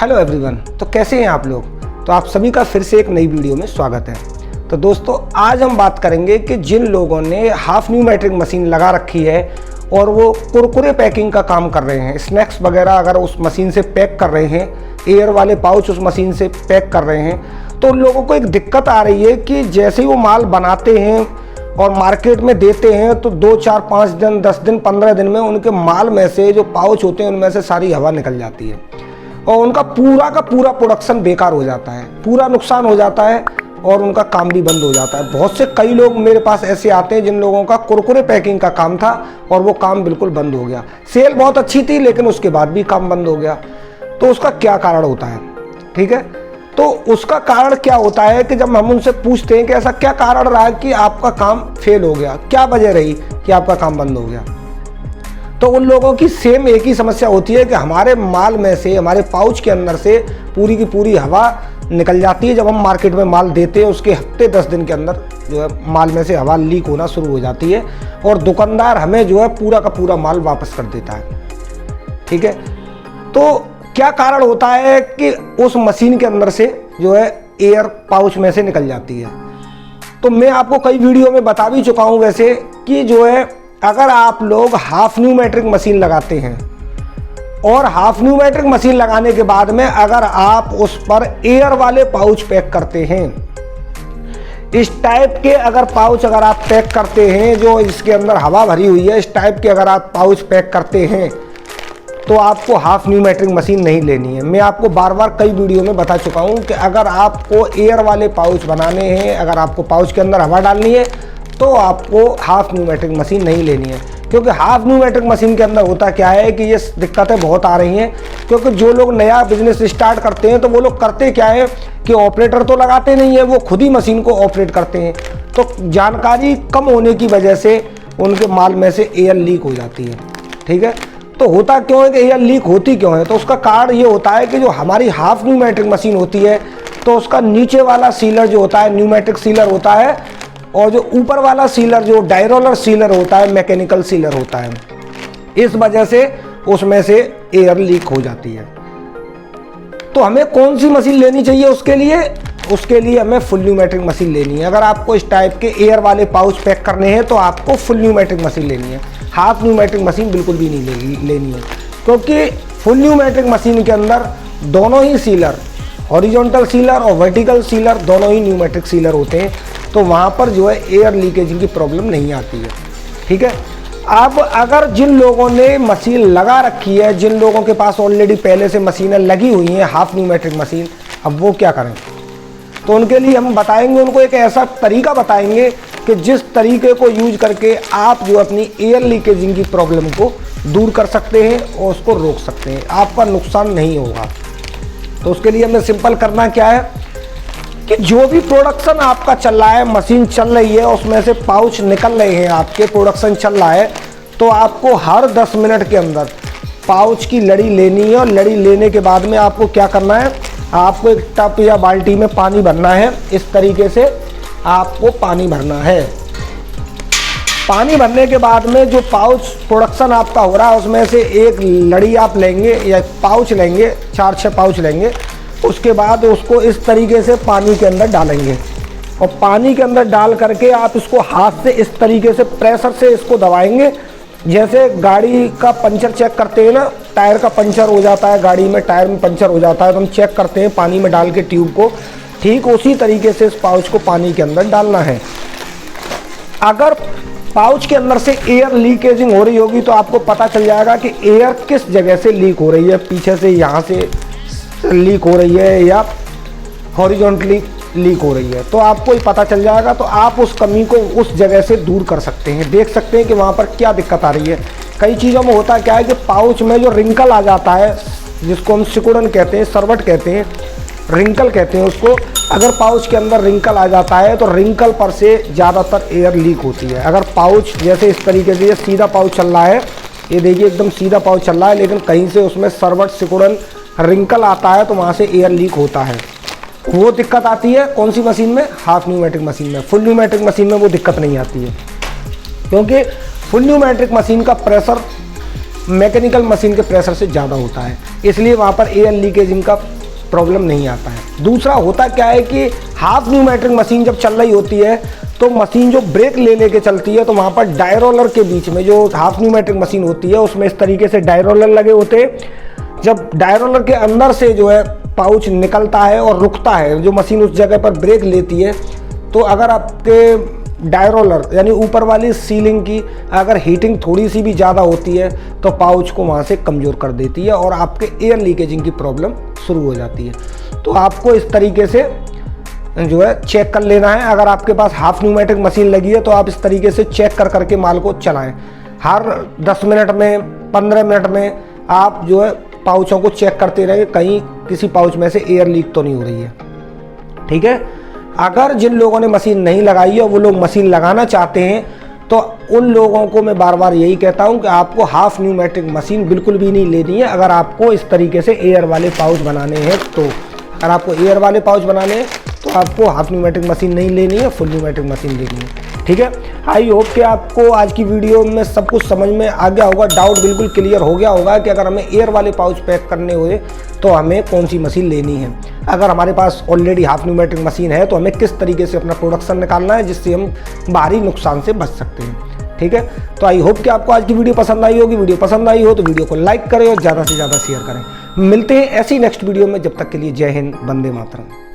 Hello everyone. तो कैसे हैं आप लोग? तो आप सभी का फिर से एक नई वीडियो में स्वागत है। तो दोस्तों आज हम बात करेंगे कि जिन लोगों ने हाफ न्यूमेट्रिक मशीन लगा रखी है और वो कुरकुरे पैकिंग का काम कर रहे हैं, स्नैक्स वगैरह अगर उस मशीन से पैक कर रहे हैं, एयर वाले पाउच उस मशीन से पैक कर रहे हैं, तो उन लोगों को एक दिक्कत आ रही है कि जैसे ही वो माल बनाते हैं और मार्केट में देते हैं तो 2, 4, 5 दिन, 10 दिन, 15 दिन में उनके माल में से जो पाउच होते हैं उनमें से सारी हवा निकल जाती है और उनका पूरा का पूरा प्रोडक्शन बेकार हो जाता है, पूरा नुकसान हो जाता है और उनका काम भी बंद हो जाता है। बहुत से कई लोग मेरे पास ऐसे आते हैं जिन लोगों का कुरकुरे पैकिंग का काम था और वो काम बिल्कुल बंद हो गया। सेल बहुत अच्छी थी लेकिन उसके बाद भी काम बंद हो गया। तो उसका क्या कारण होता है? ठीक है, तो उसका कारण क्या होता है कि जब हम उनसे पूछते हैं कि ऐसा क्या कारण रहा कि आपका काम फेल हो गया, क्या वजह रही कि आपका काम बंद हो गया, तो उन लोगों की सेम एक ही समस्या होती है कि हमारे माल में से, हमारे पाउच के अंदर से पूरी की पूरी हवा निकल जाती है। जब हम मार्केट में माल देते हैं उसके हफ्ते 10 दिन के अंदर जो है माल में से हवा लीक होना शुरू हो जाती है और दुकानदार हमें जो है पूरा का पूरा माल वापस कर देता है। ठीक है, तो क्या कारण होता है कि उस मशीन के अंदर से जो है एयर पाउच में से निकल जाती है। तो मैं आपको कई वीडियो में बता भी चुका हूं वैसे कि जो है अगर आप लोग हाफ न्यूमेट्रिक मशीन लगाते हैं और हाफ न्यूमेट्रिक मशीन लगाने के बाद में अगर आप उस पर एयर वाले पाउच पैक करते हैं, इस टाइप के अगर पाउच अगर आप पैक करते हैं जो इसके अंदर हवा भरी हुई है, इस टाइप के अगर आप पाउच पैक करते हैं तो आपको हाफ न्यूमेट्रिक मशीन नहीं लेनी है। मैं आपको बार बार कई वीडियो में बता चुका हूं कि अगर आपको एयर वाले पाउच बनाने हैं, अगर आपको पाउच के अंदर हवा डालनी है तो आपको हाफ न्यूमेट्रिक मशीन नहीं लेनी है। क्योंकि हाफ न्यूमेट्रिक मशीन के अंदर होता क्या है कि ये दिक्कतें बहुत आ रही हैं। क्योंकि जो लोग नया बिजनेस स्टार्ट करते हैं तो वो लोग करते क्या है कि ऑपरेटर तो लगाते नहीं है, वो खुद ही मशीन को ऑपरेट करते हैं। तो जानकारी कम होने की वजह से उनके माल में से एयर लीक हो जाती है। ठीक है, तो होता क्यों है कि एयर लीक होती क्यों है? तो उसका कारण ये होता है कि जो हमारी हाफ न्यूमेट्रिक मशीन होती है तो उसका नीचे वाला सीलर जो होता है न्यूमेट्रिक सीलर होता है और जो ऊपर वाला सीलर जो डायरोलर सीलर होता है मैकेनिकल सीलर होता है। इस वजह से उसमें से एयर लीक हो जाती है। तो हमें कौन सी मशीन लेनी चाहिए उसके लिए हमें फुल न्यूमेट्रिक मशीन लेनी है। अगर आपको इस टाइप के एयर वाले पाउच पैक करने हैं तो आपको फुल न्यूमेट्रिक मशीन लेनी है, हाफ न्यूमेट्रिक मशीन बिल्कुल भी नहीं लेनी है। क्योंकि फुल न्यूमेट्रिक मशीन के अंदर दोनों ही सीलर, हॉरिजॉन्टल सीलर और वर्टिकल सीलर, दोनों ही न्यूमेट्रिक सीलर होते हैं। तो वहाँ पर जो है एयर लीकेज की प्रॉब्लम नहीं आती है। ठीक है, अब अगर जिन लोगों ने मशीन लगा रखी है, जिन लोगों के पास ऑलरेडी पहले से मशीनें लगी हुई हैं हाफ न्यूमेट्रिक मशीन, अब वो क्या करें? तो उनके लिए हम बताएंगे, उनको एक ऐसा तरीका बताएंगे कि जिस तरीके को यूज करके आप जो अपनी एयर लीकेजिंग की प्रॉब्लम को दूर कर सकते हैं और उसको रोक सकते हैं, आपका नुकसान नहीं होगा। तो उसके लिए हमें सिंपल करना क्या है कि जो भी प्रोडक्शन आपका चल रहा है, मशीन चल रही है, उसमें से पाउच निकल रहे हैं, आपके प्रोडक्शन चल रहा है, तो आपको हर 10 मिनट के अंदर पाउच की लड़ी लेनी है और लड़ी लेने के बाद में आपको क्या करना है, आपको एक टब या बाल्टी में पानी भरना है। इस तरीके से आपको पानी भरना है। पानी भरने के बाद में जो पाउच प्रोडक्शन आपका हो रहा है उसमें से एक लड़ी आप लेंगे या पाउच लेंगे, 4-6 पाउच लेंगे। उसके बाद उसको इस तरीके से पानी के अंदर डालेंगे और पानी के अंदर डाल करके आप इसको हाथ से इस तरीके से प्रेशर से इसको दबाएंगे। जैसे गाड़ी का पंचर चेक करते हैं ना, टायर का पंचर हो जाता है, गाड़ी में टायर में पंचर हो जाता है तो हम चेक करते हैं पानी में डाल के ट्यूब को, ठीक उसी तरीके से इस पाउच को पानी के अंदर डालना है। अगर पाउच के अंदर से एयर लीकेजिंग हो रही होगी तो आपको पता चल जाएगा कि एयर किस जगह से लीक हो रही है, पीछे से यहाँ से लीक हो रही है या हॉरिजॉन्टली लीक हो रही है, तो आपको ही पता चल जाएगा। तो आप उस कमी को उस जगह से दूर कर सकते हैं, देख सकते हैं कि वहाँ पर क्या दिक्कत आ रही है। कई चीज़ों में होता क्या है कि पाउच में जो रिंकल आ जाता है, जिसको हम सिकुड़न कहते हैं, सरवट कहते हैं, रिंकल कहते हैं उसको, अगर पाउच के अंदर रिंकल आ जाता है तो रिंकल पर से ज़्यादातर एयर लीक होती है। अगर पाउच जैसे इस तरीके से ये सीधा पाउच चल रहा है, ये देखिए एकदम सीधा पाउच चल रहा है, लेकिन कहीं से उसमें सरवट, सिकुड़न, रिंकल आता है तो वहाँ से एयर लीक होता है। वो दिक्कत आती है कौन सी मशीन में? हाफ न्यूमेट्रिक मशीन में। फुल न्यूमेट्रिक मशीन में वो दिक्कत नहीं आती है, क्योंकि फुल न्यूमेट्रिक मशीन का प्रेशर मैकेनिकल मशीन के प्रेशर से ज़्यादा होता है, इसलिए वहाँ पर एयर लीकेजिंग का प्रॉब्लम नहीं आता है। दूसरा होता क्या है कि हाफ न्यूमेट्रिक मशीन जब चल रही होती है तो मशीन जो ब्रेक ले लेके चलती है, तो वहाँ पर डाई रोलर के बीच में जो हाफ न्यूमेट्रिक मशीन होती है उसमें इस तरीके से डाई रोलर लगे होते हैं। जब डाई रोलर के अंदर से जो है पाउच निकलता है और रुकता है, जो मशीन उस जगह पर ब्रेक लेती है, तो अगर आपके डाई रोलर यानी ऊपर वाली सीलिंग की अगर हीटिंग थोड़ी सी भी ज़्यादा होती है तो पाउच को वहाँ से कमज़ोर कर देती है और आपके एयर लीकेजिंग की प्रॉब्लम शुरू हो जाती है। तो आपको इस तरीके से जो है चेक कर लेना है। अगर आपके पास हाफ न्यूमेटिक मशीन लगी है तो आप इस तरीके से चेक कर करके माल को चलाएं। हर 10 मिनट में 15 मिनट में आप जो है पाउचों को चेक करते रहें, कहीं किसी पाउच में से एयर लीक तो नहीं हो रही है। ठीक है। अगर जिन लोगों ने मशीन नहीं लगाई है वो लोग मशीन लगाना चाहते हैं तो उन लोगों को मैं बार बार यही कहता हूं कि आपको हाफ न्यूमेट्रिक मशीन बिल्कुल भी नहीं लेनी है। अगर आपको इस तरीके से एयर वाले पाउच बनाने हैं तो अगर आपको एयर वाले पाउच बनाने हैं तो आपको हाफ न्यूमेट्रिक मशीन नहीं लेनी है, फुल न्यूमेट्रिक मशीन लेनी है। ठीक है। आई होप कि आपको आज की वीडियो में सब कुछ समझ में आ गया होगा, डाउट बिल्कुल क्लियर हो गया होगा कि अगर हमें एयर वाले पाउच पैक करने हुए तो हमें कौन सी मशीन लेनी है। अगर हमारे पास ऑलरेडी हाफ न्यूमेट्रिक मशीन है तो हमें किस तरीके से अपना प्रोडक्शन निकालना है जिससे हम बाहरी नुकसान से बच सकते हैं। ठीक है। तो आई होप कि आपको आज की वीडियो पसंद आई होगी। वीडियो पसंद आई हो तो वीडियो को लाइक करें और ज़्यादा से ज़्यादा शेयर करें। मिलते हैं ऐसी नेक्स्ट वीडियो में, जब तक के लिए जय हिंद, वंदे मातरम।